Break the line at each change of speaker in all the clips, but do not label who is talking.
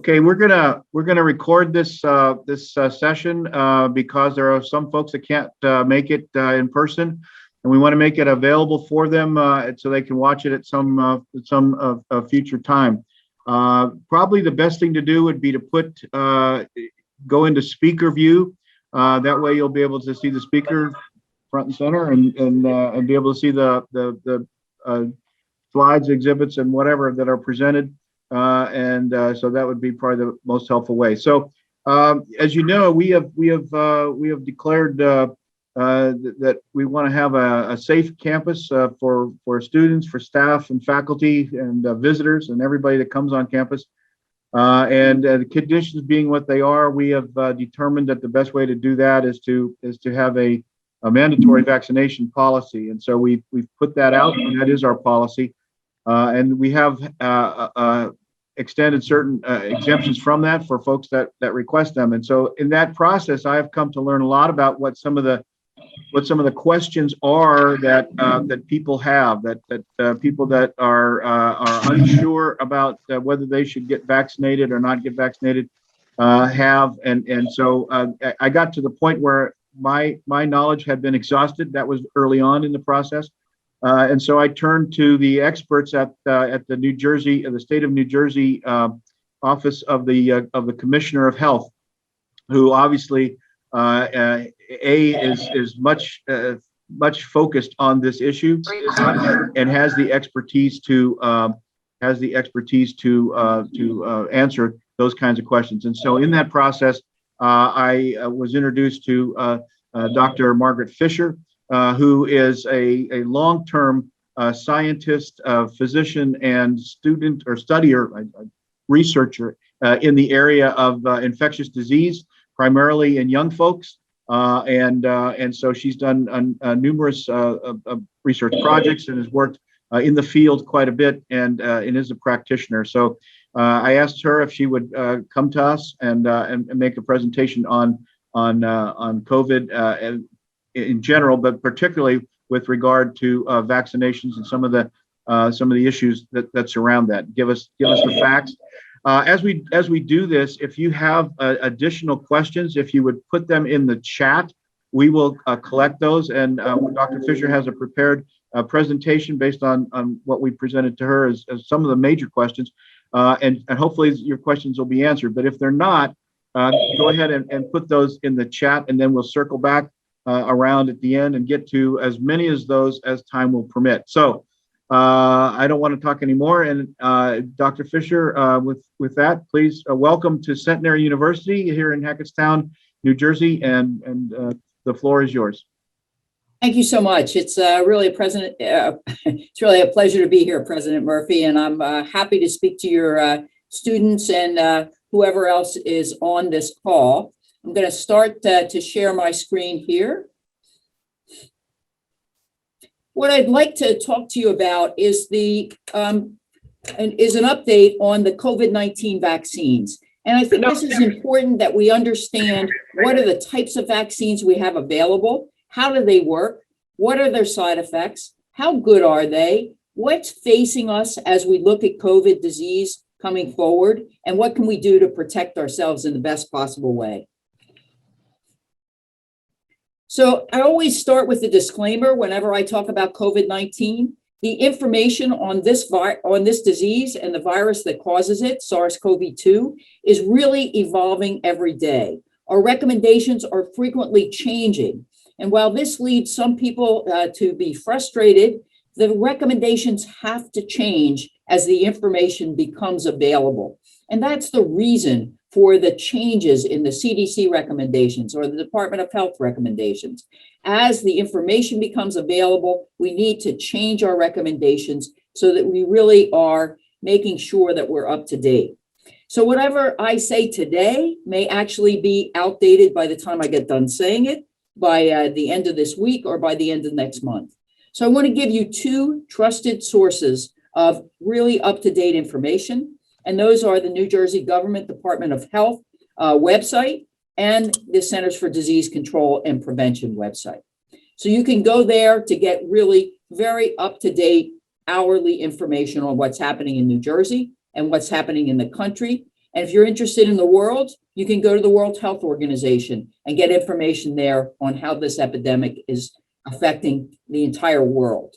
Okay, we're gonna record this session because there are some folks that can't make it in person, and we want to make it available for them so they can watch it at some future time. Probably the best thing to do would be to go into speaker view. That way you'll be able to see the speaker front and center, and be able to see the slides, exhibits, and whatever that are presented. So that would be probably the most helpful way. So, as you know, we have declared that we want to have a safe campus for students, for staff and faculty and visitors and everybody that comes on campus. The conditions being what they are, we have determined that the best way to do that is to have a mandatory vaccination policy, and so we've put that out, and that is our policy. And we have extended certain exemptions from that for folks that request them. And so in that process, I have come to learn a lot about what some of the questions are that people have, that people that are unsure about whether they should get vaccinated or not get vaccinated have. And so I got to the point where my knowledge had been exhausted. That was early on in the process. And so I turned to the experts at the New Jersey, the state of New Jersey office of the Commissioner of Health, who obviously is much focused on this issue and has the expertise to answer those kinds of questions. And so in that process, I was introduced to Dr. Margaret Fisher, who is a long-term scientist, physician, and student or studier, researcher in the area of infectious disease, primarily in young folks. And so she's done numerous research projects and has worked in the field quite a bit, and is a practitioner. So I asked her if she would come to us and make a presentation on COVID in general, but particularly with regard to vaccinations and some of the issues that surround that. Give us the facts. As we do this, if you have additional questions, if you would put them in the chat, we will collect those. And Dr. Fisher has a prepared presentation based on what we presented to her as some of the major questions, and hopefully your questions will be answered. But if they're not, go ahead and put those in the chat, and then we'll circle back around at the end and get to as many as those as time will permit. So I don't want to talk anymore. And Dr. Fisher, with that, please welcome to Centenary University here in Hackettstown, New Jersey, and the floor is yours.
Thank you so much. It's really it's really a pleasure to be here, President Murphy, and I'm happy to speak to your students and whoever else is on this call. I'm going to start to share my screen here. What I'd like to talk to you about is an update on the COVID-19 vaccines. And I think this is important that we understand what are the types of vaccines we have available, how do they work, what are their side effects, how good are they, what's facing us as we look at COVID disease coming forward, and what can we do to protect ourselves in the best possible way. So I always start with a disclaimer whenever I talk about COVID-19. The information on this disease and the virus that causes it, SARS-CoV-2, is really evolving every day. Our recommendations are frequently changing. And while this leads some people to be frustrated, the recommendations have to change as the information becomes available. And that's the reason for the changes in the CDC recommendations or the Department of Health recommendations. As the information becomes available, we need to change our recommendations so that we really are making sure that we're up to date. So whatever I say today may actually be outdated by the time I get done saying it, by the end of this week or by the end of next month. So I want to give you two trusted sources of really up-to-date information. And those are the New Jersey Government Department of Health website and the Centers for Disease Control and Prevention website. So you can go there to get really very up-to-date hourly information on what's happening in New Jersey and what's happening in the country. And if you're interested in the world, you can go to the World Health Organization and get information there on how this epidemic is affecting the entire world.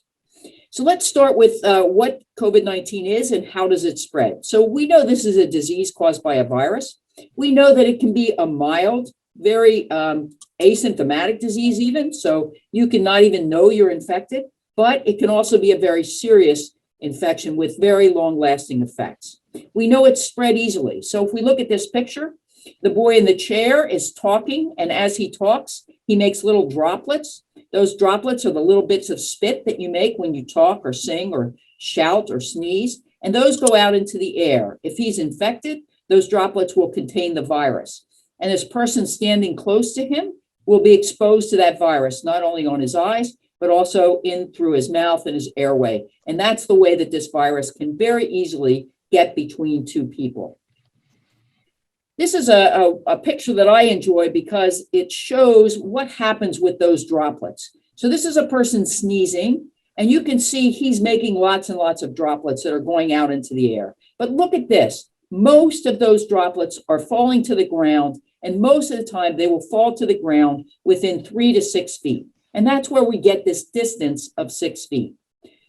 So let's start with what COVID-19 is and how does it spread. So we know this is a disease caused by a virus. We know that it can be a mild, very asymptomatic disease even, so you can not even know you're infected, but it can also be a very serious infection with very long-lasting effects. We know it's spread easily. So if we look at this picture, the boy in the chair is talking, and as he talks, he makes little droplets. Those droplets are the little bits of spit that you make when you talk or sing or shout or sneeze, and those go out into the air. If he's infected, those droplets will contain the virus. And this person standing close to him will be exposed to that virus, not only on his eyes, but also in through his mouth and his airway. And that's the way that this virus can very easily get between two people. This is a picture that I enjoy because it shows what happens with those droplets. So this is a person sneezing, and you can see he's making lots and lots of droplets that are going out into the air. But look at this. Most of those droplets are falling to the ground, and most of the time they will fall to the ground within 3 to 6 feet. And that's where we get this distance of 6 feet.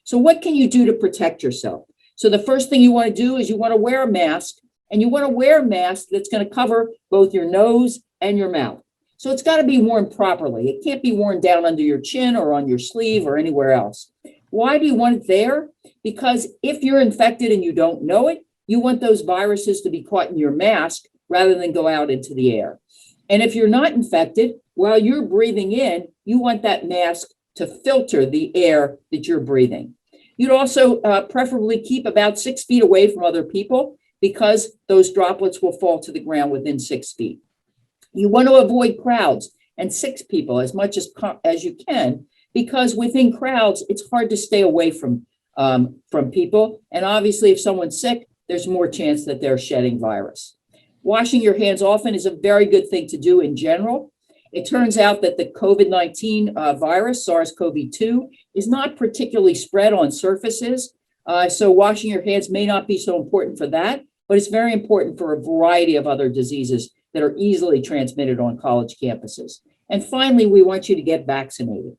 So what can you do to protect yourself? So the first thing you want to do is you want to wear a mask, and you want to wear a mask that's going to cover both your nose and your mouth. So it's got to be worn properly. It can't be worn down under your chin or on your sleeve or anywhere else. Why do you want it there? Because if you're infected and you don't know it, you want those viruses to be caught in your mask rather than go out into the air. And if you're not infected, while you're breathing in, you want that mask to filter the air that you're breathing. You'd also preferably keep about 6 feet away from other people because those droplets will fall to the ground within 6 feet. You want to avoid crowds and sick people as much as you can, because within crowds, it's hard to stay away from people. And obviously, if someone's sick, there's more chance that they're shedding virus. Washing your hands often is a very good thing to do in general. It turns out that the COVID-19 virus, SARS-CoV-2, is not particularly spread on surfaces. So washing your hands may not be so important for that, but it's very important for a variety of other diseases that are easily transmitted on college campuses. And finally, we want you to get vaccinated.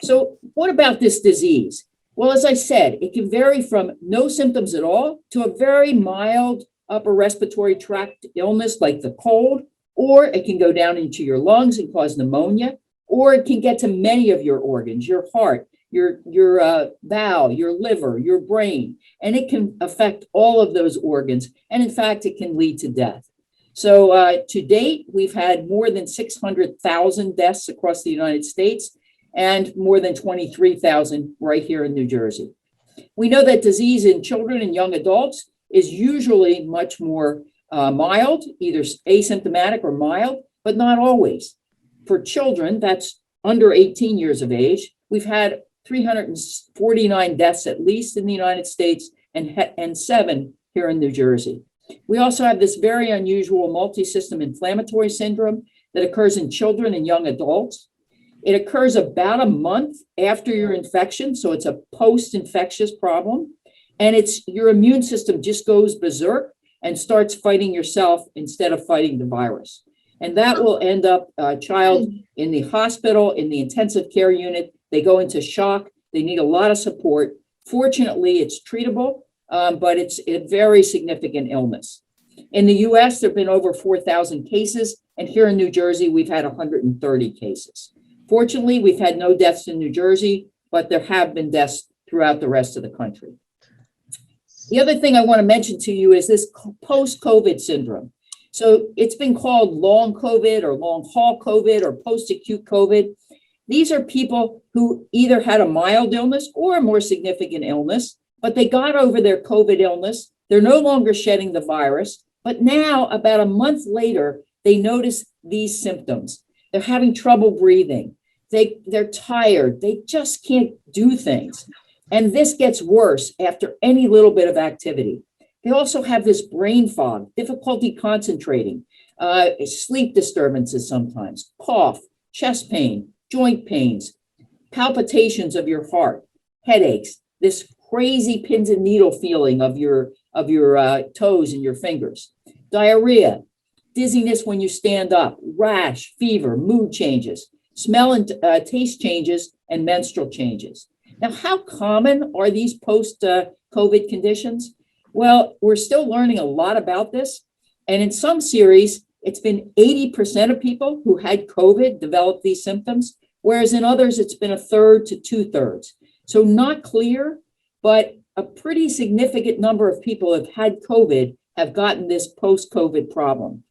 So what about this disease? Well, as I said, it can vary from no symptoms at all to a very mild upper respiratory tract illness like the cold, or it can go down into your lungs and cause pneumonia, or it can get to many of your organs, your heart, your bowel, your liver, your brain, and it can affect all of those organs. And in fact, it can lead to death. So to date, we've had more than 600,000 deaths across the United States and more than 23,000 right here in New Jersey. We know that disease in children and young adults is usually much more mild, either asymptomatic or mild, but not always. For children, that's under 18 years of age, we've had 349 deaths at least in the United States and 7 here in New Jersey. We also have this very unusual multi-system inflammatory syndrome that occurs in children and young adults. It occurs about a month after your infection, so it's a post-infectious problem. And it's your immune system just goes berserk and starts fighting yourself instead of fighting the virus. And that will end up a child in the hospital, in the intensive care unit. They go into shock. They need a lot of support. Fortunately, it's treatable, but it's a very significant illness. In the US, there have been over 4,000 cases. And here in New Jersey, we've had 130 cases. Fortunately, we've had no deaths in New Jersey, but there have been deaths throughout the rest of the country. The other thing I want to mention to you is this post-COVID syndrome. So it's been called long COVID or long haul COVID or post-acute COVID. These are people who either had a mild illness or a more significant illness, but they got over their COVID illness. They're no longer shedding the virus, but now about a month later, they notice these symptoms. They're having trouble breathing. They're tired. They just can't do things. And this gets worse after any little bit of activity. They also have this brain fog, difficulty concentrating, sleep disturbances sometimes, cough, chest pain, joint pains, palpitations of your heart, headaches, this crazy pins and needle feeling of your toes and your fingers, diarrhea, dizziness when you stand up, rash, fever, mood changes, smell and taste changes, and menstrual changes. Now, how common are these post-COVID conditions? Well, we're still learning a lot about this. And in some series, it's been 80% of people who had COVID developed these symptoms, whereas in others, it's been a third to 2/3. So not clear, but a pretty significant number of people who have had COVID have gotten this post-COVID problem.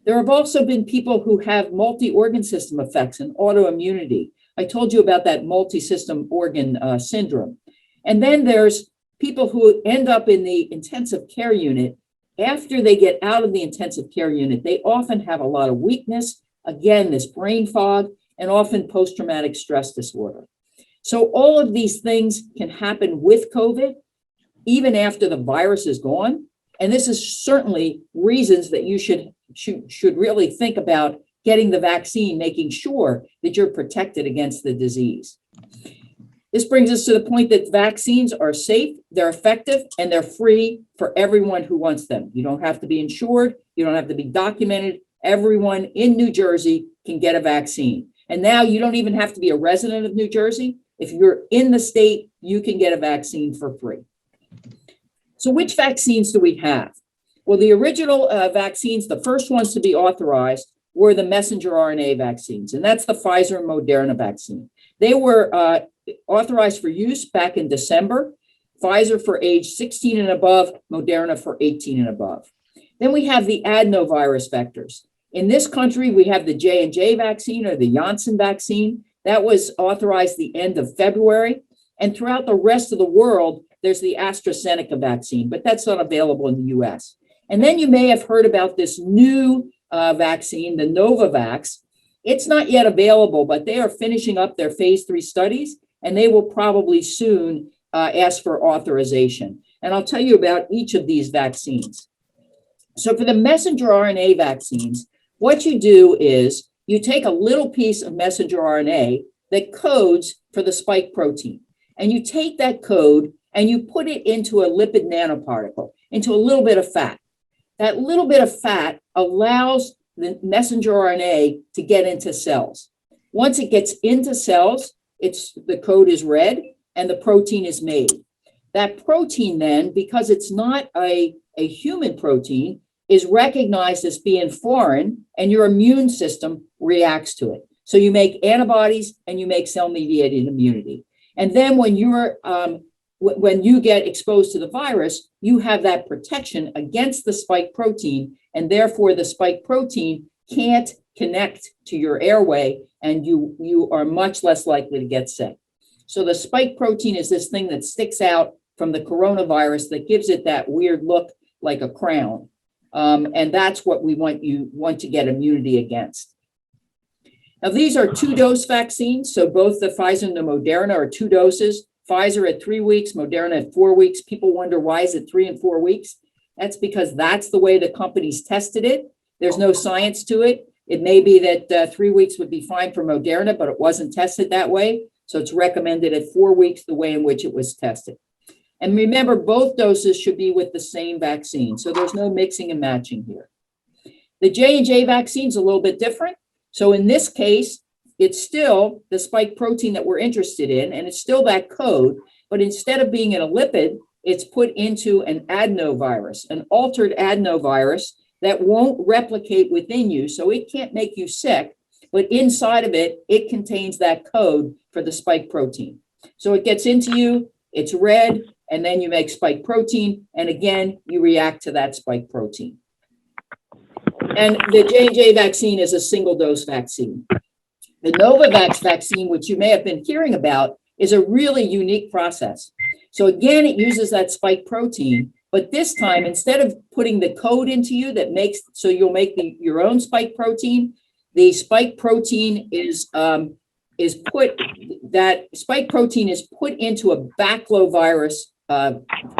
There have also been people who have multi-organ system effects and autoimmunity. I told you about that multi-system organ syndrome. And then there's people who end up in the intensive care unit. After they get out of the intensive care unit, they often have a lot of weakness, again, this brain fog, and often post-traumatic stress disorder. So all of these things can happen with COVID, even after the virus is gone. And this is certainly reasons that you should really think about getting the vaccine, making sure that you're protected against the disease. This brings us to the point that vaccines are safe, they're effective, and they're free for everyone who wants them. You don't have to be insured, you don't have to be documented. Everyone in New Jersey can get a vaccine. And now you don't even have to be a resident of New Jersey. If you're in the state, you can get a vaccine for free. So which vaccines do we have? Well, the original vaccines, the first ones to be authorized were the messenger RNA vaccines, and that's the Pfizer and Moderna vaccine. They were authorized for use back in December. Pfizer for age 16 and above, Moderna for 18 and above. Then we have the adenovirus vectors. In this country, we have the J&J vaccine or the Janssen vaccine. That was authorized the end of February. And throughout the rest of the world, there's the AstraZeneca vaccine, but that's not available in the US. And then you may have heard about this new vaccine, the Novavax. It's not yet available, but they are finishing up their phase 3 studies, and they will probably soon ask for authorization. And I'll tell you about each of these vaccines. So for the messenger RNA vaccines, what you do is you take a little piece of messenger RNA that codes for the spike protein, and you take that code and you put it into a lipid nanoparticle, into a little bit of fat. That little bit of fat allows the messenger RNA to get into cells. Once it gets into cells, the code is read and the protein is made. That protein then, because it's not a human protein, is recognized as being foreign, and your immune system reacts to it. So you make antibodies and you make cell-mediated immunity. And then when you get exposed to the virus, you have that protection against the spike protein, and therefore the spike protein can't connect to your airway, and you are much less likely to get sick. So the spike protein is this thing that sticks out from the coronavirus that gives it that weird look like a crown. And that's what you want to get immunity against. Now, these are 2-dose vaccines. So both the Pfizer and the Moderna are 2 doses. Pfizer at 3 weeks, Moderna at 4 weeks. People wonder, why is it 3 and 4 weeks? That's because that's the way the companies tested it. There's no science to it. It may be that 3 weeks would be fine for Moderna, but it wasn't tested that way. So it's recommended at 4 weeks, the way in which it was tested. And remember, both doses should be with the same vaccine. So there's no mixing and matching here. The J&J vaccine is a little bit different. So in this case, it's still the spike protein that we're interested in, and it's still that code, but instead of being in a lipid, it's put into an adenovirus, an altered adenovirus that won't replicate within you, so it can't make you sick, but inside of it, it contains that code for the spike protein. So it gets into you, it's read, and then you make spike protein, and again, you react to that spike protein. And the J&J vaccine is a single-dose vaccine. The Novavax vaccine, which you may have been hearing about, is a really unique process. So again, it uses that spike protein, but this time, instead of putting the code into you so you'll make your own spike protein, the spike protein is put into a baculovirus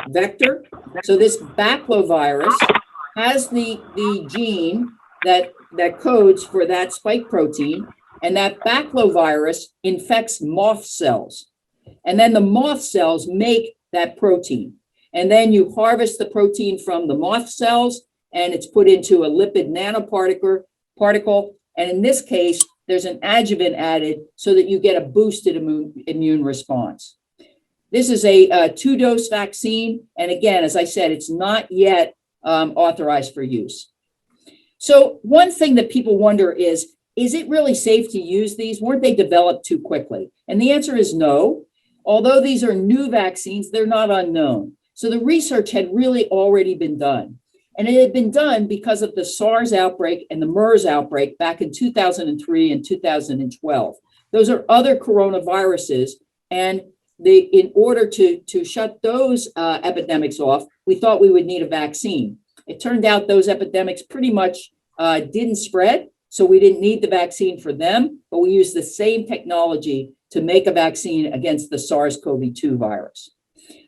vector. So this baculovirus has the gene that codes for that spike protein, and that baculovirus infects moth cells. And then the moth cells make that protein. And then you harvest the protein from the moth cells, and it's put into a lipid nanoparticle. And in this case, there's an adjuvant added so that you get a boosted immune response. This is a two-dose vaccine. And again, as I said, it's not yet authorized for use. So one thing that people wonder is it really safe to use these? Weren't they developed too quickly? And the answer is no. Although these are new vaccines, they're not unknown. So the research had really already been done. And it had been done because of the SARS outbreak and the MERS outbreak back in 2003 and 2012. Those are other coronaviruses. And in order to shut those epidemics off, we thought we would need a vaccine. It turned out those epidemics pretty much didn't spread, so we didn't need the vaccine for them, but we used the same technology to make a vaccine against the SARS-CoV-2 virus.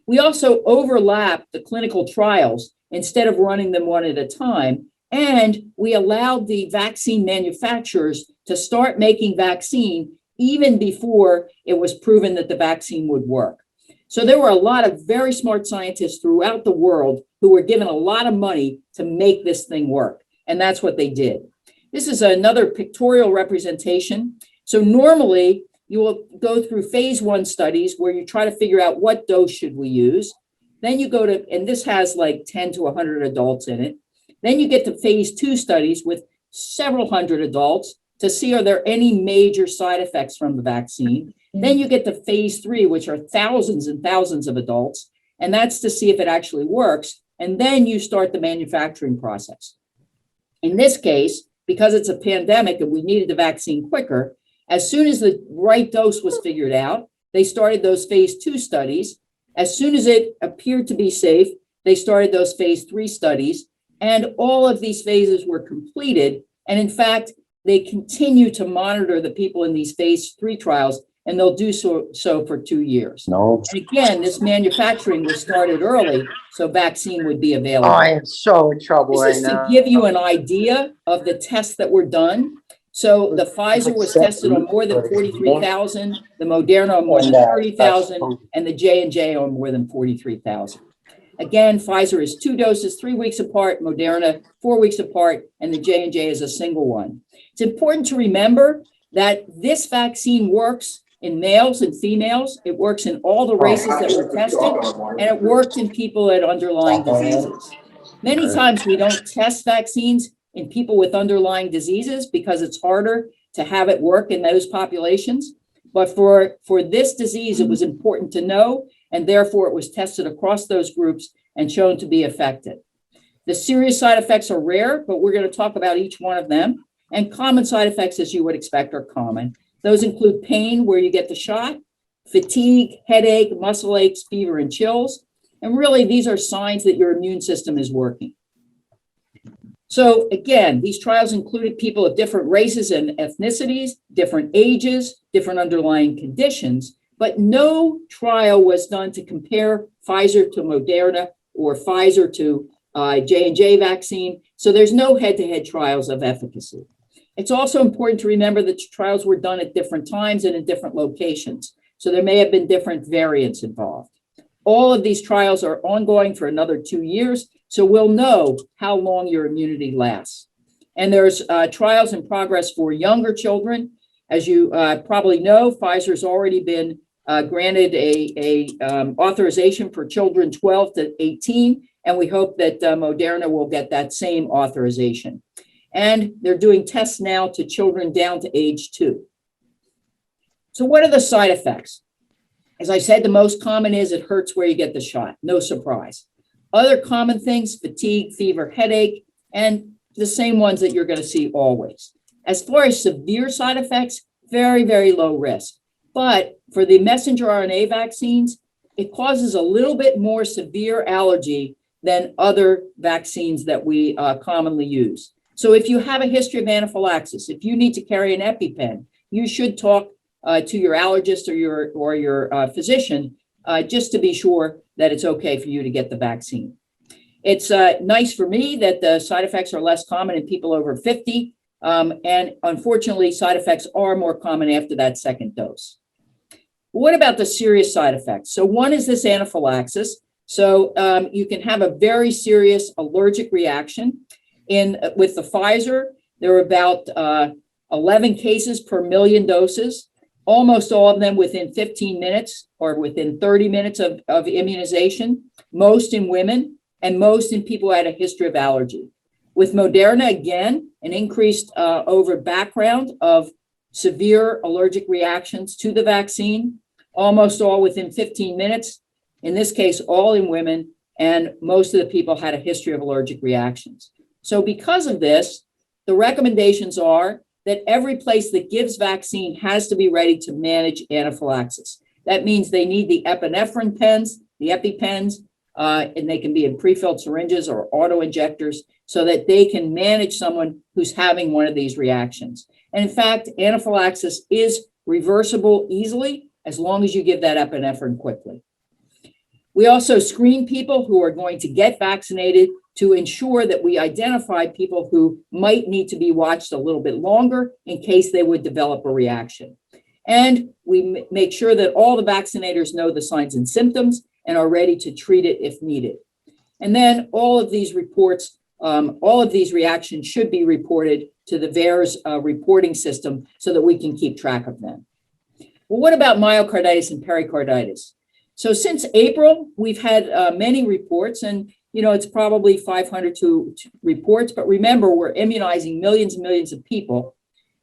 We also overlapped the clinical trials instead of running them one at a time, and we allowed the vaccine manufacturers to start making vaccine even before it was proven that the vaccine would work. So there were a lot of very smart scientists throughout the world who were given a lot of money to make this thing work. And that's what they did. This is another pictorial representation. So normally you will go through phase 1 studies where you try to figure out what dose should we use. Then you go to, and this has like 10 to 100 adults in it. Then you get to phase 2 studies with several hundred adults to see are there any major side effects from the vaccine. Then you get to phase 3, which are thousands and thousands of adults, and that's to see if it actually works. And then you start the manufacturing process. In this case, because it's a pandemic and we needed the vaccine quicker, as soon as the right dose was figured out, they started those phase 2 studies. As soon as it appeared to be safe, they started those phase 3 studies, and all of these phases were completed. And in fact, they continue to monitor the people in these phase 3 trials, and they'll do so for 2 years.
No.
And again, this manufacturing was started early, so vaccine would be available.
I am so in trouble
This is
right
to
now.
give you an idea of the tests that were done. So the Pfizer was tested on more than 43,000, the Moderna on more than 30,000, and the J&J on more than 43,000. Again, Pfizer is 2 doses, 3 weeks apart, Moderna 4 weeks apart, and the J&J is a single one. It's important to remember that this vaccine works in males and females. It works in all the races that were tested, and it worked in people at underlying diseases. Many times we don't test vaccines in people with underlying diseases because it's harder to have it work in those populations. But for this disease, it was important to know, and therefore it was tested across those groups and shown to be effective. The serious side effects are rare, but we're going to talk about each one of them. And common side effects, as you would expect, are common. Those include pain where you get the shot, fatigue, headache, muscle aches, fever, and chills. And really, these are signs that your immune system is working. So again, these trials included people of different races and ethnicities, different ages, different underlying conditions, but no trial was done to compare Pfizer to Moderna or Pfizer to J&J vaccine. So there's no head-to-head trials of efficacy. It's also important to remember that trials were done at different times and in different locations. So there may have been different variants involved. All of these trials are ongoing for another 2 years, so we'll know how long your immunity lasts. And there's trials in progress for younger children. As you probably know, Pfizer's already been granted a authorization for children 12 to 18, and we hope that Moderna will get that same authorization. And they're doing tests now to children down to age 2. So what are the side effects? As I said, the most common is it hurts where you get the shot, no surprise. Other common things, fatigue, fever, headache, and the same ones that you're going to see always. As far as severe side effects, very, very low risk. But for the messenger RNA vaccines, it causes a little bit more severe allergy than other vaccines that we commonly use. So if you have a history of anaphylaxis, if you need to carry an EpiPen, you should talk to your allergist or your physician just to be sure that it's okay for you to get the vaccine. It's nice for me that the side effects are less common in people over 50. And unfortunately, side effects are more common after that second dose. What about the serious side effects? So one is this anaphylaxis. So you can have a very serious allergic reaction. With the Pfizer, there are about 11 cases per million doses, almost all of them within 15 minutes or within 30 minutes of immunization, most in women and most in people who had a history of allergy. With Moderna, again, an increased over background of severe allergic reactions to the vaccine, almost all within 15 minutes, in this case, all in women, and most of the people had a history of allergic reactions. So because of this, the recommendations are that every place that gives vaccine has to be ready to manage anaphylaxis. That means they need the epinephrine pens, the EpiPens, and they can be in pre-filled syringes or auto injectors so that they can manage someone who's having one of these reactions. And in fact, anaphylaxis is reversible easily as long as you give that epinephrine quickly. We also screen people who are going to get vaccinated to ensure that we identify people who might need to be watched a little bit longer in case they would develop a reaction. And we make sure that all the vaccinators know the signs and symptoms and are ready to treat it if needed. And then all of these reports, all of these reactions should be reported to the VAERS reporting system so that we can keep track of them. Well, what about myocarditis and pericarditis? So since April, we've had many reports, and it's probably 500 to reports, but remember, we're immunizing millions and millions of people.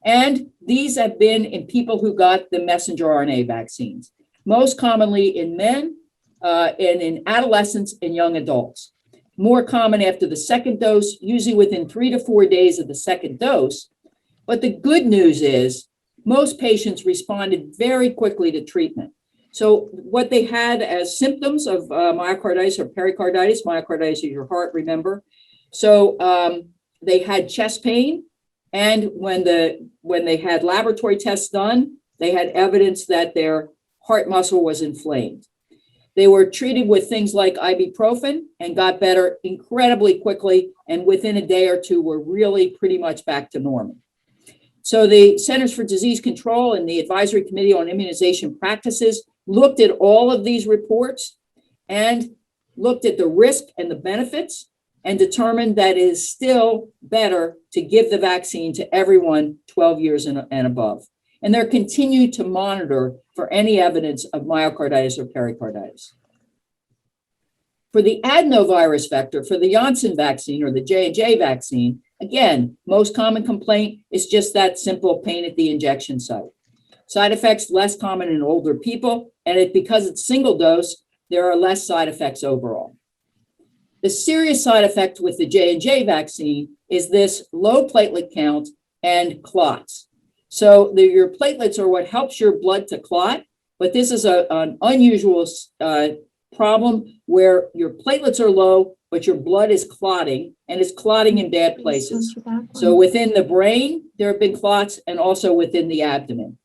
And these have been in people who got the messenger RNA vaccines, most commonly in men and in adolescents and young adults. More common after the second dose, usually within 3 to 4 days of the second dose. But the good news is most patients responded very quickly to treatment. So what they had as symptoms of myocarditis or pericarditis, myocarditis is your heart, remember. So they had chest pain, and when they had laboratory tests done, they had evidence that their heart muscle was inflamed. They were treated with things like ibuprofen and got better incredibly quickly, and within a day or two were really pretty much back to normal. So the Centers for Disease Control and the Advisory Committee on Immunization Practices looked at all of these reports and looked at the risk and the benefits and determined that it is still better to give the vaccine to everyone 12 years and above. And they're continued to monitor for any evidence of myocarditis or pericarditis. For the adenovirus vector, for the Janssen vaccine or the J&J vaccine, again, most common complaint is just that simple pain at the injection site. Side effects less common in older people, and because it's single dose, there are less side effects overall. The serious side effect with the J&J vaccine is this low platelet count and clots. So your platelets are what helps your blood to clot, but this is an unusual problem where your platelets are low, but your blood is clotting, and it's clotting in bad places. So within the brain, there have been clots, and also within the abdomen.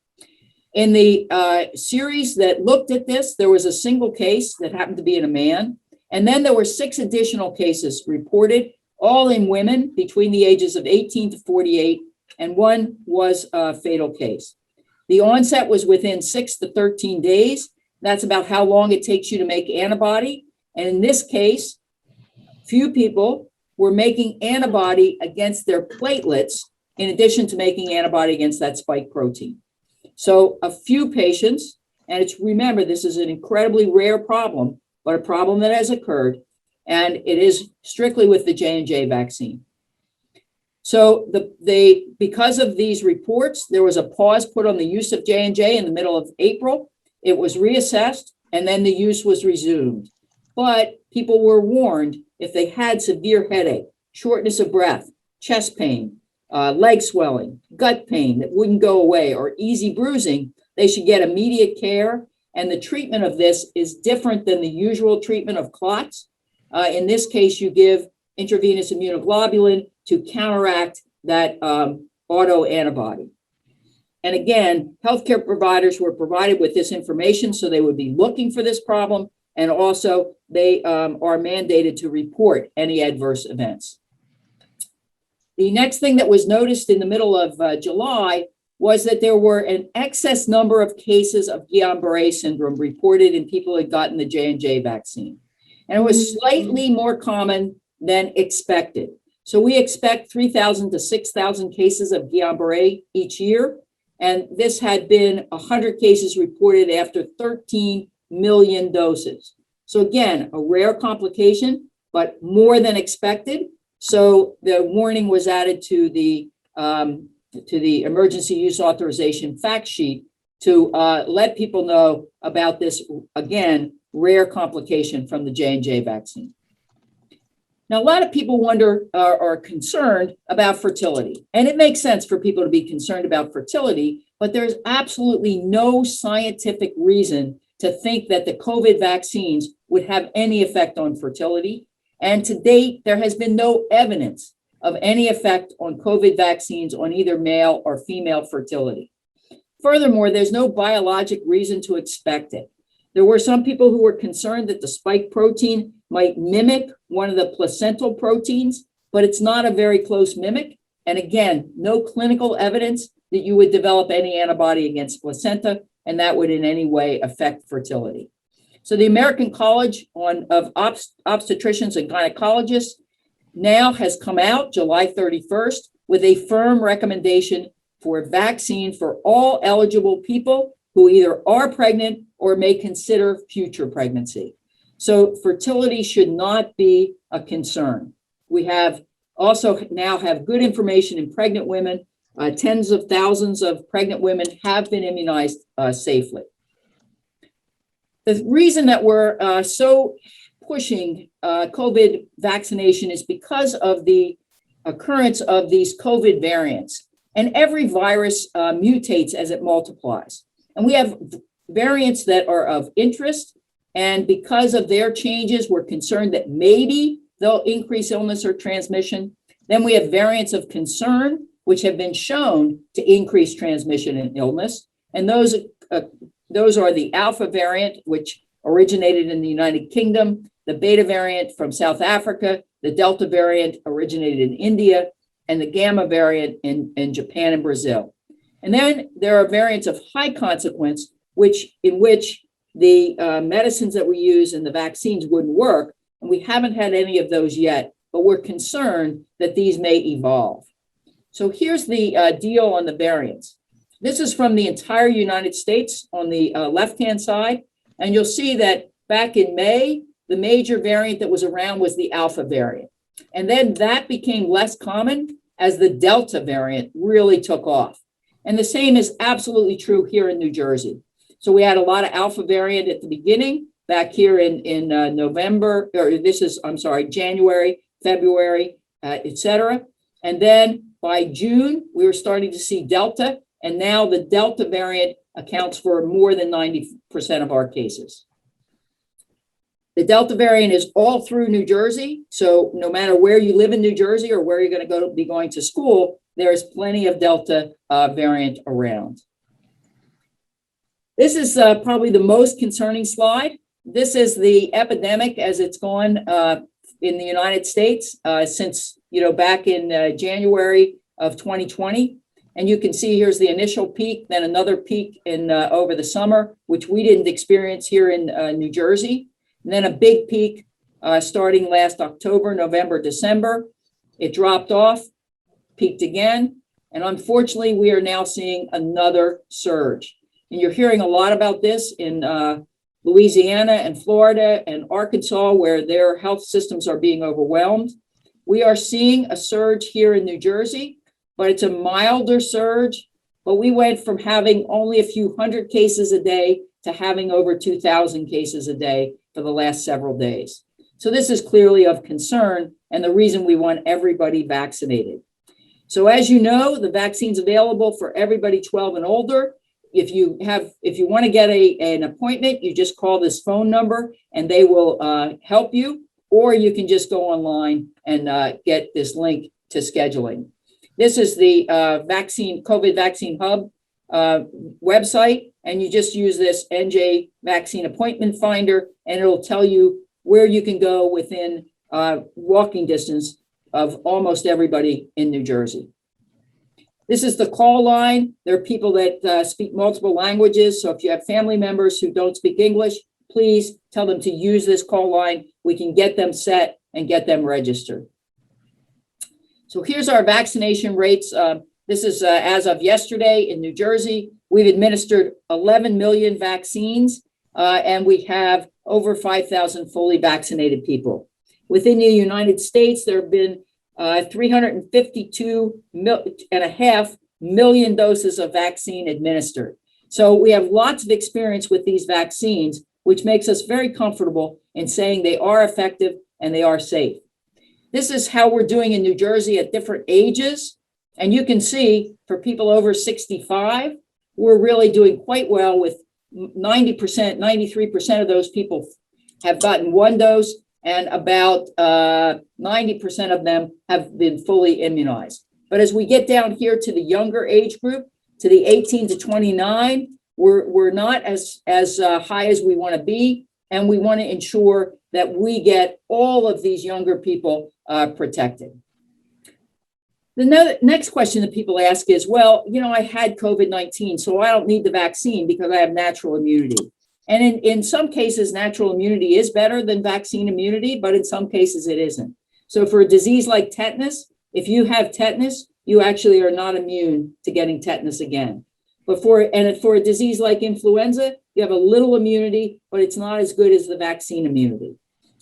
In the series that looked at this, there was a single case that happened to be in a man. And then there were 6 additional cases reported, all in women between the ages of 18 to 48, and one was a fatal case. The onset was within 6 to 13 days. That's about how long it takes you to make antibody. And in this case, few people were making antibody against their platelets in addition to making antibody against that spike protein. So a few patients, and remember, this is an incredibly rare problem, but a problem that has occurred, and it is strictly with the J&J vaccine. So because of these reports, there was a pause put on the use of J&J in the middle of April. It was reassessed, and then the use was resumed. But people were warned if they had severe headache, shortness of breath, chest pain, leg swelling, gut pain that wouldn't go away, or easy bruising, they should get immediate care. And the treatment of this is different than the usual treatment of clots. In this case, you give intravenous immunoglobulin to counteract that autoantibody. And again, healthcare providers were provided with this information so they would be looking for this problem, and also they are mandated to report any adverse events. The next thing that was noticed in the middle of July was that there were an excess number of cases of Guillain-Barré syndrome reported in people who had gotten the J&J vaccine. And it was slightly more common than expected. So we expect 3,000 to 6,000 cases of Guillain-Barré each year. And this had been 100 cases reported after 13 million doses. So again, a rare complication, but more than expected. So the warning was added to the emergency use authorization fact sheet to let people know about this, again, rare complication from the J&J vaccine. Now, a lot of people wonder or are concerned about fertility, and it makes sense for people to be concerned about fertility, but there's absolutely no scientific reason to think that the COVID vaccines would have any effect on fertility. And to date, there has been no evidence of any effect on COVID vaccines on either male or female fertility. Furthermore, there's no biologic reason to expect it. There were some people who were concerned that the spike protein might mimic one of the placental proteins, but it's not a very close mimic. And again, no clinical evidence that you would develop any antibody against placenta, and that would in any way affect fertility. So the American College of Obstetricians and Gynecologists now has come out July 31st with a firm recommendation for a vaccine for all eligible people who either are pregnant or may consider future pregnancy. So fertility should not be a concern. We have also now have good information in pregnant women. Tens of thousands of pregnant women have been immunized safely. The reason that we're so pushing COVID vaccination is because of the occurrence of these COVID variants. And every virus mutates as it multiplies. And we have variants that are of interest. And because of their changes, we're concerned that maybe they'll increase illness or transmission. Then we have variants of concern, which have been shown to increase transmission and illness. And those are the Alpha variant, which originated in the United Kingdom, the Beta variant from South Africa, the Delta variant originated in India, and the Gamma variant in Japan and Brazil. And then there are variants of high consequence, in which the medicines that we use and the vaccines wouldn't work. And we haven't had any of those yet, but we're concerned that these may evolve. So here's the deal on the variants. This is from the entire United States on the left-hand side. And you'll see that back in May, the major variant that was around was the Alpha variant. And then that became less common as the Delta variant really took off. And the same is absolutely true here in New Jersey. So we had a lot of Alpha variant at the beginning, back here in November, or January, February, et cetera. And then by June, we were starting to see Delta, and now the Delta variant accounts for more than 90% of our cases. The Delta variant is all through New Jersey. So no matter where you live in New Jersey or where you're going to be going to school, there is plenty of Delta variant around. This is probably the most concerning slide. This is the epidemic as it's gone in the United States since, back in January of 2020. And you can see here's the initial peak, then another peak in over the summer, which we didn't experience here in New Jersey. And then a big peak starting last October, November, December. It dropped off, peaked again. And unfortunately, we are now seeing another surge. And you're hearing a lot about this in Louisiana and Florida and Arkansas, where their health systems are being overwhelmed. We are seeing a surge here in New Jersey, but it's a milder surge. But we went from having only a few hundred cases a day to having over 2,000 cases a day for the last several days. So this is clearly of concern and the reason we want everybody vaccinated. So as you know, the vaccine's available for everybody 12 and older. If you want to get an appointment, you just call this phone number and they will help you, or you can just go online and get this link to scheduling. This is the COVID Vaccine Hub website, and you just use this NJ Vaccine Appointment Finder, and it'll tell you where you can go within walking distance of almost everybody in New Jersey. This is the call line. There are people that speak multiple languages. So if you have family members who don't speak English, please tell them to use this call line. We can get them set and get them registered. So here's our vaccination rates. This is as of yesterday in New Jersey. We've administered 11 million vaccines, and we have over 5,000 fully vaccinated people. Within the United States, there have been 352.5 million doses of vaccine administered. So we have lots of experience with these vaccines, which makes us very comfortable in saying they are effective and they are safe. This is how we're doing in New Jersey at different ages. And you can see for people over 65, we're really doing quite well with 90%, 93% of those people have gotten one dose, and about 90% of them have been fully immunized. But as we get down here to the younger age group, to the 18 to 29, we're not as high as we want to be, and we want to ensure that we get all of these younger people protected. The next question that people ask is, well, you know, I had COVID-19, so I don't need the vaccine because I have natural immunity. And in some cases, natural immunity is better than vaccine immunity, but in some cases it isn't. So for a disease like tetanus, if you have tetanus, you actually are not immune to getting tetanus again. But for a disease like influenza, you have a little immunity, but it's not as good as the vaccine immunity.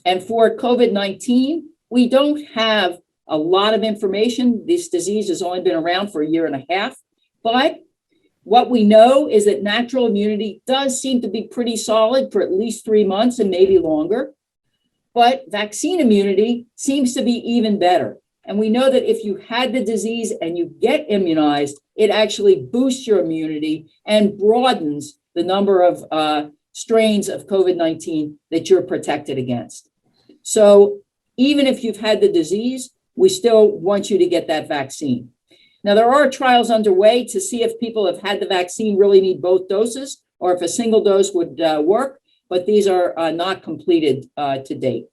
And for COVID-19, we don't have a lot of information. This disease has only been around for a year and a half, but what we know is that natural immunity does seem to be pretty solid for at least 3 months and maybe longer. But vaccine immunity seems to be even better. And we know that if you had the disease and you get immunized, it actually boosts your immunity and broadens the number of strains of COVID-19 that you're protected against. So even if you've had the disease, we still want you to get that vaccine. Now, there are trials underway to see if people have had the vaccine really need both doses or if a single dose would work, but these are not completed to date.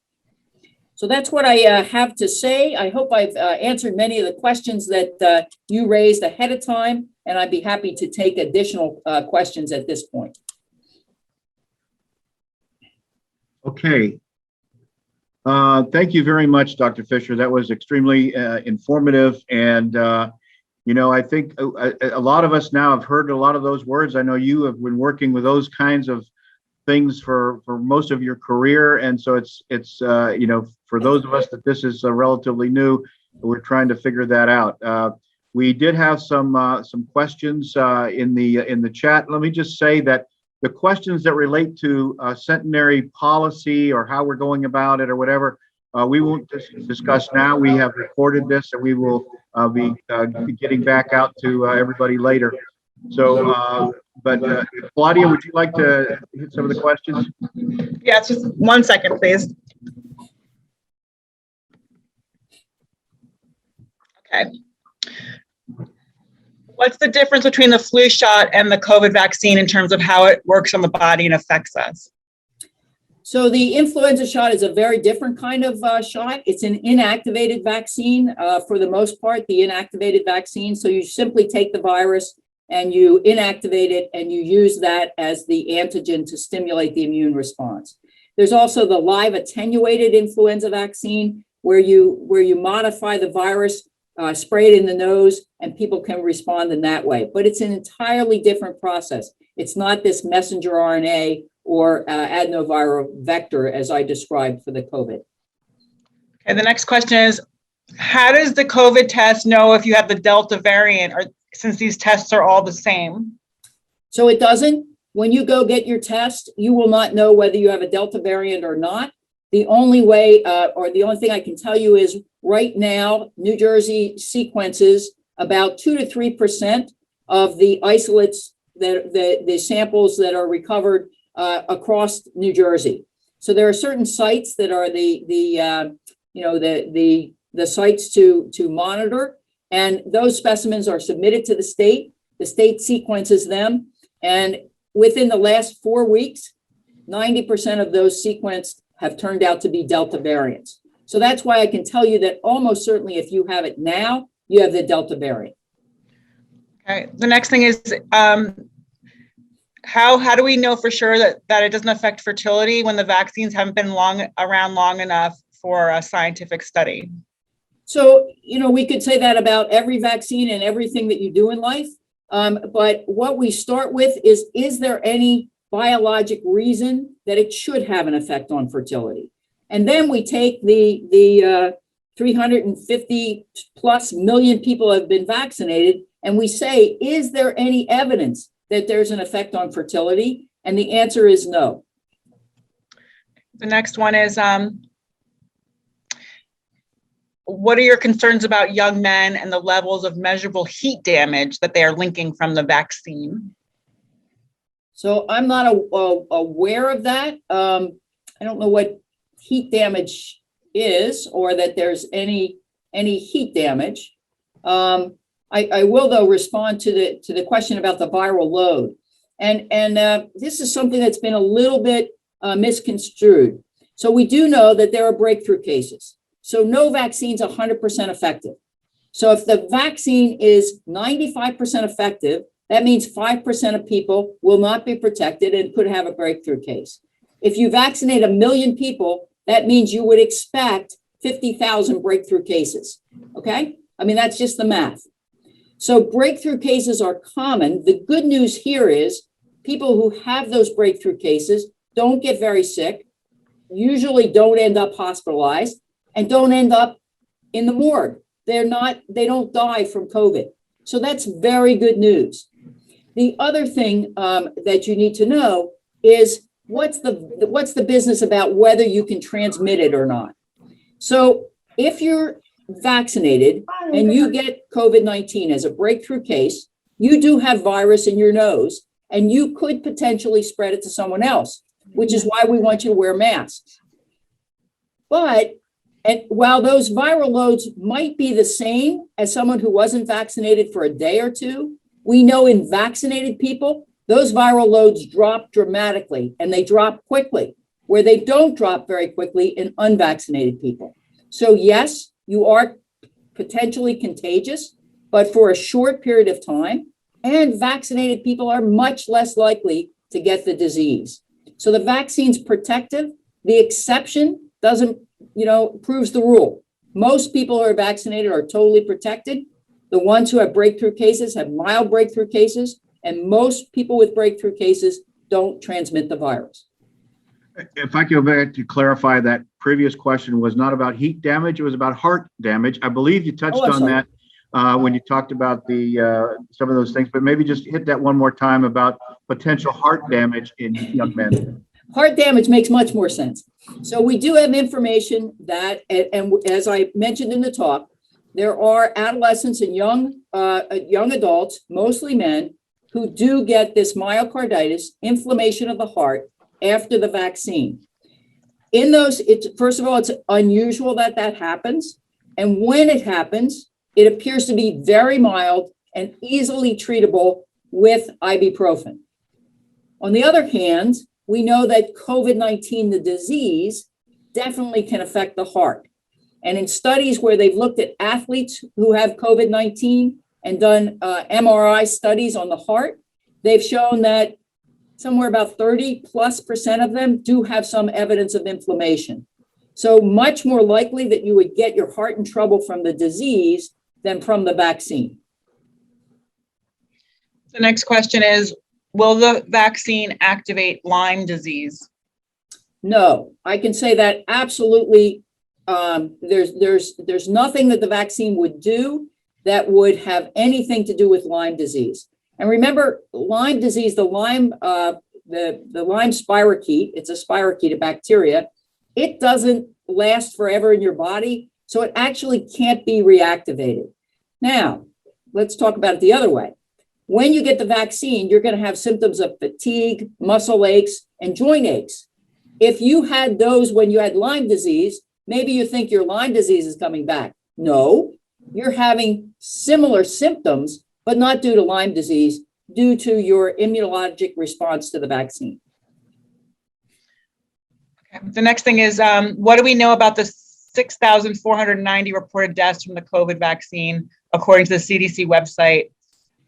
So that's what I have to say. I hope I've answered many of the questions that you raised ahead of time, and I'd be happy to take additional questions at this point.
Okay. Thank you very much, Dr. Fisher. That was extremely informative. And, you know, I think a lot of us now have heard a lot of those words. I know you have been working with those kinds of things for most of your career. And so it's you know, for those of us that this is relatively new, we're trying to figure that out. We did have some questions in the chat. Let me just say that the questions that relate to Centenary policy or how we're going about it or whatever, we won't discuss now. We have recorded this and we will be getting back out to everybody later. So, but Claudia, would you like to hit some of the questions?
Yeah, just 1 second, please. Okay. What's the difference between the flu shot and the COVID vaccine in terms of how it works on the body and affects us?
So the influenza shot is a very different kind of shot. It's an inactivated vaccine for the most part, the inactivated vaccine. So you simply take the virus and you inactivate it and you use that as the antigen to stimulate the immune response. There's also the live attenuated influenza vaccine where you modify the virus, spray it in the nose, and people can respond in that way. But it's an entirely different process. It's not this messenger RNA or adenoviral vector as I described for the COVID.
Okay, the next question is, how does the COVID test know if you have the Delta variant, or since these tests are all the same?
So it doesn't. When you go get your test, you will not know whether you have a Delta variant or not. The only way, or the only thing I can tell you is right now, New Jersey sequences about 2 to 3% of the isolates that the samples that are recovered across New Jersey. So there are certain sites that are the sites to monitor, and those specimens are submitted to the state. The state sequences them, and within the last 4 weeks, 90% of those sequenced have turned out to be Delta variants. So that's why I can tell you that almost certainly if you have it now, you have the Delta variant.
Okay. The next thing is, how do we know for sure that it doesn't affect fertility when the vaccines haven't been around long enough for a scientific study?
So, we could say that about every vaccine and everything that you do in life. But what we start with is there any biologic reason that it should have an effect on fertility? And then we take the 350 plus million people have been vaccinated, and we say, is there any evidence that there's an effect on fertility? And the answer is no.
The next one is, what are your concerns about young men and the levels of measurable heat damage that they are linking from the vaccine?
So I'm not aware of that. I don't know what heat damage is, or that there's any heat damage. I will, though, respond to the question about the viral load. And this is something that's been a little bit misconstrued. So we do know that there are breakthrough cases. So no vaccine's 100% effective. So if the vaccine is 95% effective, that means 5% of people will not be protected and could have a breakthrough case. If you vaccinate 1 million people, that means you would expect 50,000 breakthrough cases. Okay? I mean, that's just the math. So breakthrough cases are common. The good news here is people who have those breakthrough cases don't get very sick, usually don't end up hospitalized, and don't end up in the morgue. They don't die from COVID. So that's very good news. The other thing that you need to know is what's the business about whether you can transmit it or not. So if you're vaccinated and you get COVID-19 as a breakthrough case, you do have virus in your nose and you could potentially spread it to someone else, which is why we want you to wear masks. But while those viral loads might be the same as someone who wasn't vaccinated for a day or two, we know in vaccinated people, those viral loads drop dramatically and they drop quickly, where they don't drop very quickly in unvaccinated people. So yes, you are potentially contagious, but for a short period of time, and vaccinated people are much less likely to get the disease. So the vaccine's protective. The exception doesn't, proves the rule. Most people who are vaccinated are totally protected. The ones who have breakthrough cases have mild breakthrough cases, and most people with breakthrough cases don't transmit the virus.
If I could go back to clarify, that previous question was not about heat damage, it was about heart damage. I believe you touched on that when you talked about the some of those things, but maybe just hit that one more time about potential heart damage in young men.
Heart damage makes much more sense. So we do have information that, and as I mentioned in the talk, there are adolescents and young adults, mostly men, who do get this myocarditis, inflammation of the heart, after the vaccine. In those, first of all, it's unusual that happens. And when it happens, it appears to be very mild and easily treatable with ibuprofen. On the other hand, we know that COVID-19, the disease, definitely can affect the heart. And in studies where they've looked at athletes who have COVID-19 and done MRI studies on the heart, they've shown that somewhere about 30+% of them do have some evidence of inflammation. So much more likely that you would get your heart in trouble from the disease than from the vaccine.
The next question is, will the vaccine activate Lyme disease?
No, I can say that absolutely. There's nothing that the vaccine would do that would have anything to do with Lyme disease. And remember, Lyme disease, the Lyme spirochete, it's a spirochete, a bacteria. It doesn't last forever in your body, so it actually can't be reactivated. Now, let's talk about it the other way. When you get the vaccine, you're going to have symptoms of fatigue, muscle aches, and joint aches. If you had those when you had Lyme disease, maybe you think your Lyme disease is coming back. No, you're having similar symptoms, but not due to Lyme disease, due to your immunologic response to the vaccine.
Okay. The next thing is, what do we know about the 6,490 reported deaths from the COVID vaccine, according to the CDC website?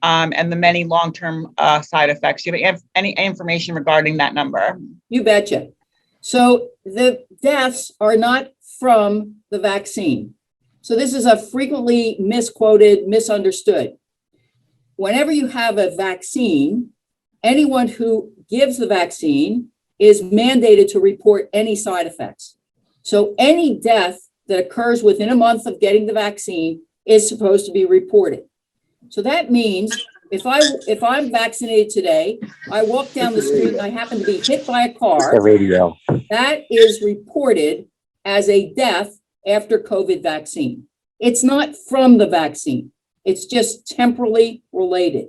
and the many long-term side effects? Do you have any information regarding that number?
You betcha. So the deaths are not from the vaccine. So this is a frequently misquoted, misunderstood. Whenever you have a vaccine, anyone who gives the vaccine is mandated to report any side effects. So any death that occurs within a month of getting the vaccine is supposed to be reported. So that means if I'm vaccinated today, I walk down the street and I happen to be hit by a car,
radio.
that is reported as a death after COVID vaccine. It's not from the vaccine. It's just temporally related.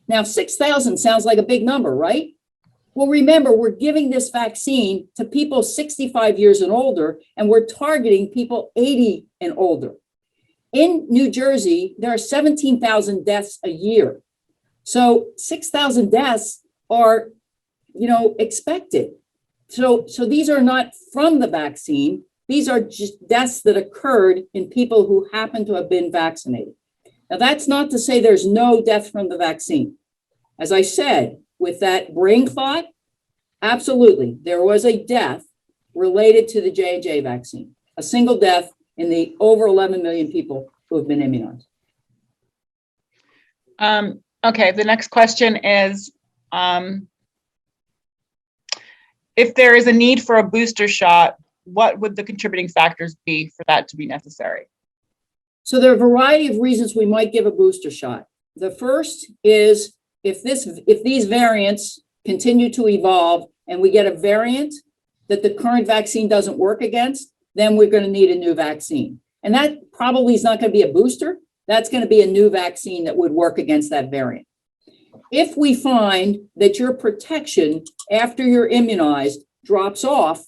Now, 6,000 sounds like a big number, right? Well, remember, we're giving this vaccine to people 65 years and older, and we're targeting people 80 and older. In New Jersey, there are 17,000 deaths a year. So 6,000 deaths are, expected. So these are not from the vaccine. These are just deaths that occurred in people who happen to have been vaccinated. Now, that's not to say there's no death from the vaccine. As I said, with that brain clot, absolutely, there was a death related to the J&J vaccine, a single death in the over 11 million people who have been immunized.
Okay, the next question is, if there is a need for a booster shot, what would the contributing factors be for that to be necessary?
So there are a variety of reasons we might give a booster shot. The first is if these variants continue to evolve and we get a variant that the current vaccine doesn't work against, then we're going to need a new vaccine. And that probably is not going to be a booster. That's going to be a new vaccine that would work against that variant. If we find that your protection after you're immunized drops off,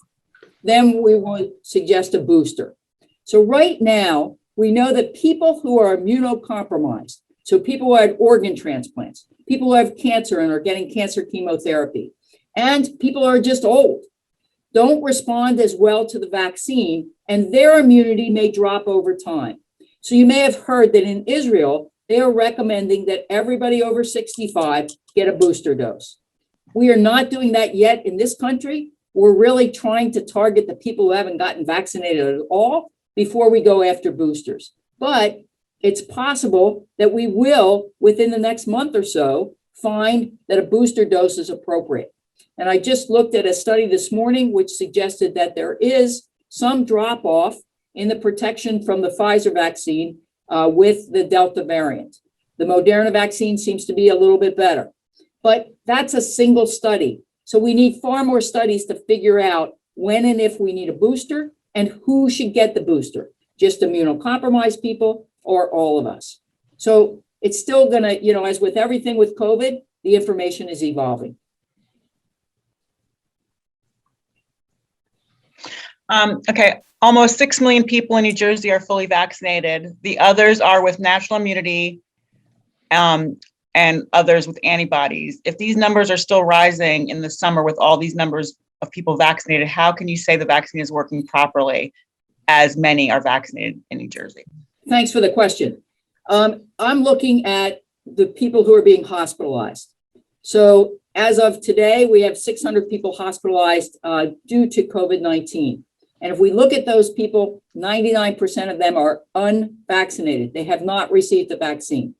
then we would suggest a booster. So right now, we know that people who are immunocompromised, so people who had organ transplants, people who have cancer and are getting cancer chemotherapy, and people who are just old, don't respond as well to the vaccine, and their immunity may drop over time. So you may have heard that in Israel, they are recommending that everybody over 65 get a booster dose. We are not doing that yet in this country. We're really trying to target the people who haven't gotten vaccinated at all before we go after boosters. But it's possible that we will, within the next month or so, find that a booster dose is appropriate. And I just looked at a study this morning which suggested that there is some drop off in the protection from the Pfizer vaccine with the Delta variant. The Moderna vaccine seems to be a little bit better, but that's a single study. So we need far more studies to figure out when and if we need a booster and who should get the booster, just immunocompromised people or all of us. So it's still gonna, as with everything with COVID, the information is evolving.
Okay, almost 6 million people in New Jersey are fully vaccinated. The others are with natural immunity and others with antibodies. If these numbers are still rising in the summer with all these numbers of people vaccinated, how can you say the vaccine is working properly as many are vaccinated in New Jersey?
Thanks for the question. I'm looking at the people who are being hospitalized. So as of today, we have 600 people hospitalized due to COVID-19. And if we look at those people, 99% of them are unvaccinated. They have not received the vaccine.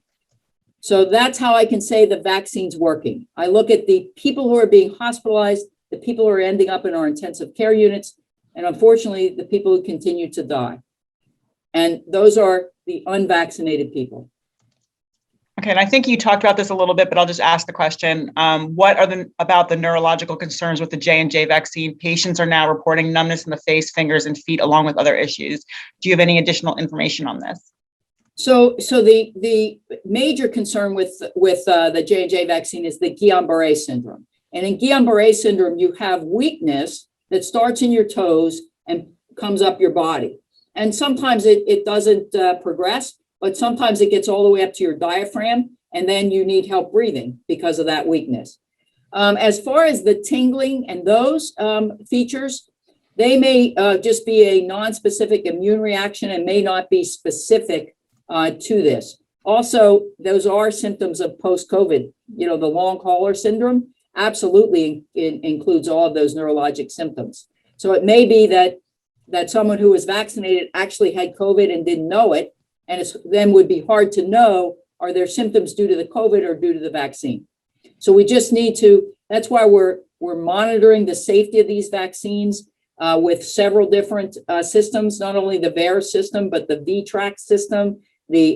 So that's how I can say the vaccine's working. I look at the people who are being hospitalized, the people who are ending up in our intensive care units, and unfortunately, the people who continue to die. And those are the unvaccinated people.
Okay, and I think you talked about this a little bit, but I'll just ask the question. What are about the neurological concerns with the J&J vaccine? Patients are now reporting numbness in the face, fingers, and feet, along with other issues. Do you have any additional information on this?
So the major concern with the J&J vaccine is the Guillain-Barré syndrome. And in Guillain-Barré syndrome, you have weakness that starts in your toes and comes up your body. And sometimes it doesn't progress, but sometimes it gets all the way up to your diaphragm, and then you need help breathing because of that weakness. As far as the tingling and those features, they may just be a non-specific immune reaction and may not be specific to this. Also, those are symptoms of post-COVID. The long hauler syndrome absolutely includes all of those neurologic symptoms. So it may be that someone who was vaccinated actually had COVID and didn't know it, and it's then would be hard to know, are there symptoms due to the COVID or due to the vaccine? So we just need to, that's why we're monitoring the safety of these vaccines with several different systems, not only the VAERS system, but the VTRAC system, the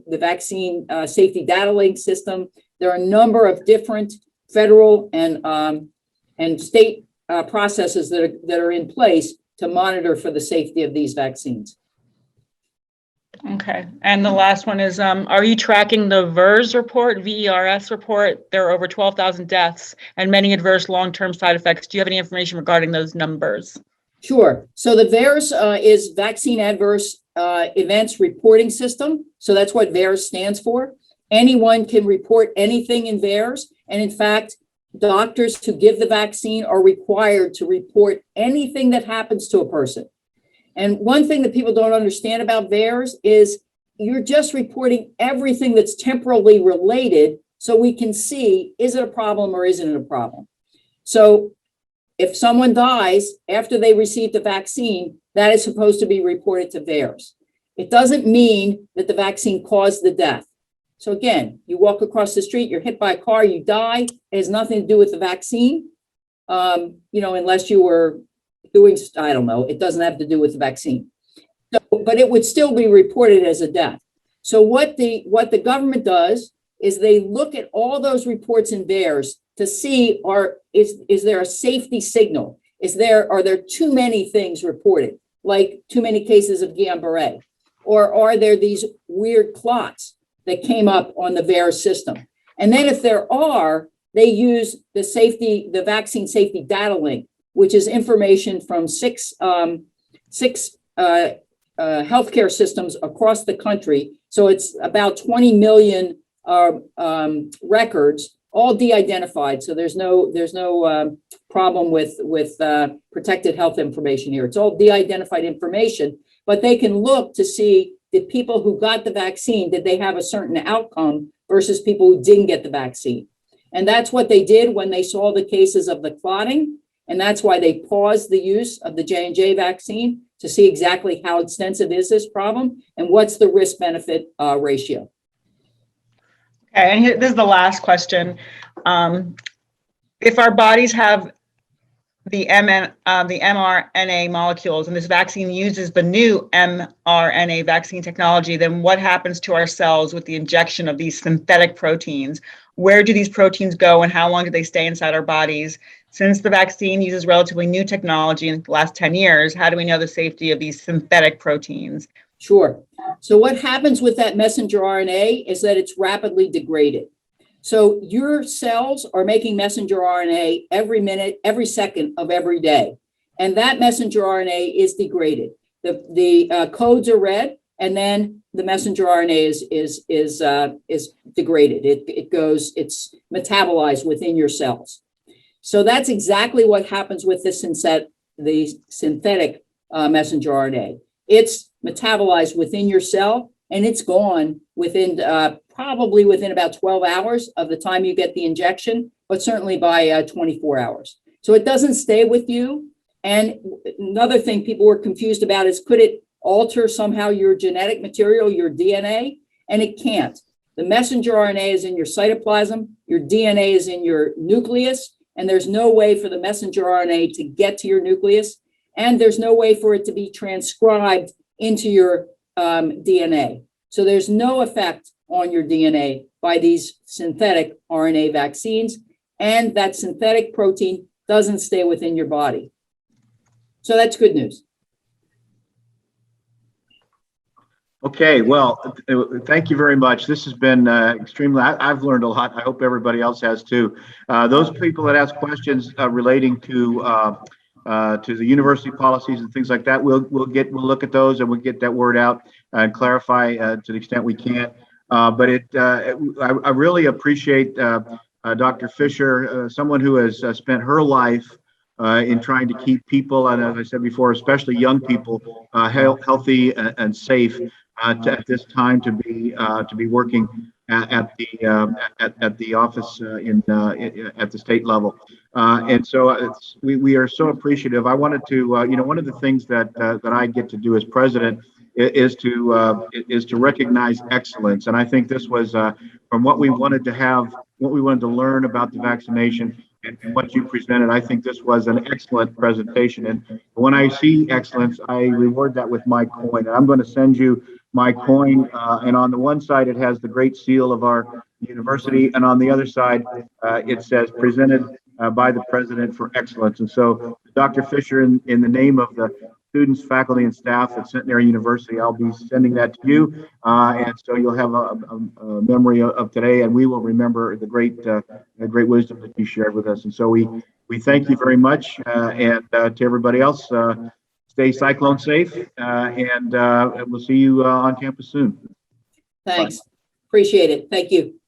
vaccine safety data link system. There are a number of different federal and state processes that are in place to monitor for the safety of these vaccines.
Okay, and the last one is, are you tracking the VERS report, VERS report? There are over 12,000 deaths and many adverse long-term side effects. Do you have any information regarding those numbers?
Sure. So the VAERS is Vaccine Adverse Events Reporting System. So that's what VAERS stands for. Anyone can report anything in VAERS. And in fact, doctors who give the vaccine are required to report anything that happens to a person. And one thing that people don't understand about VAERS is you're just reporting everything that's temporally related so we can see, is it a problem or isn't it a problem? So if someone dies after they receive the vaccine, that is supposed to be reported to VAERS. It doesn't mean that the vaccine caused the death. So again, you walk across the street, you're hit by a car, you die. It has nothing to do with the vaccine, unless you were doing, I don't know, it doesn't have to do with the vaccine. So, but it would still be reported as a death. So what the government does is they look at all those reports in VAERS to see, is there a safety signal? Are there too many things reported, like too many cases of Guillain-Barré? Or are there these weird clots that came up on the VAERS system? And then if there are, they use the vaccine safety data link, which is information from six healthcare systems across the country. So it's about 20 million records, all de-identified. So there's no problem with protected health information here. It's all de-identified information, but they can look to see, did people who got the vaccine, did they have a certain outcome versus people who didn't get the vaccine? And that's what they did when they saw the cases of the clotting. And that's why they paused the use of the J&J vaccine to see exactly how extensive is this problem and what's the risk-benefit ratio.
Okay, and this is the last question. If our bodies have the mRNA molecules and this vaccine uses the new mRNA vaccine technology, then what happens to our cells with the injection of these synthetic proteins? Where do these proteins go and how long do they stay inside our bodies? Since the vaccine uses relatively new technology in the last 10 years, how do we know the safety of these synthetic proteins?
Sure. So what happens with that messenger RNA is that it's rapidly degraded. So your cells are making messenger RNA every minute, every second of every day. And that messenger RNA is degraded. The codes are read, and then the messenger RNA is degraded. It's metabolized within your cells. So that's exactly what happens with the synthetic messenger RNA. It's metabolized within your cell, and it's gone within probably within about 12 hours of the time you get the injection, but certainly by 24 hours. So it doesn't stay with you. And another thing people were confused about is, could it alter somehow your genetic material, your DNA? And it can't. The messenger RNA is in your cytoplasm, your DNA is in your nucleus, and there's no way for the messenger RNA to get to your nucleus, and there's no way for it to be transcribed into your DNA. So there's no effect on your DNA by these synthetic RNA vaccines, and that synthetic protein doesn't stay within your body. So that's good news.
Okay, well, thank you very much. This has been extremely, I've learned a lot. I hope everybody else has too. Those people that ask questions relating to the university policies and things like that, we'll look at those and we'll get that word out and clarify to the extent we can. But I really appreciate Dr. Fisher, someone who has spent her life in trying to keep people, and as I said before, especially young people, healthy and safe at this time to be working at the office at the state level. And so we are so appreciative. I wanted to, one of the things that I get to do as president is to recognize excellence. And I think this was from what we wanted to have, what we wanted to learn about the vaccination and what you presented. I think this was an excellent presentation. And when I see excellence, I reward that with my coin. And I'm going to send you my coin. And on the one side, it has the great seal of our university. And on the other side, it says presented by the president for excellence. And so, Dr. Fisher, in the name of the students, faculty, and staff at Centenary University, I'll be sending that to you. And so you'll have a memory of today, and we will remember the great wisdom that you shared with us. And so we thank you very much. And to everybody else, stay cyclone safe, and we'll see you on campus soon.
Thanks. Appreciate it. Thank you.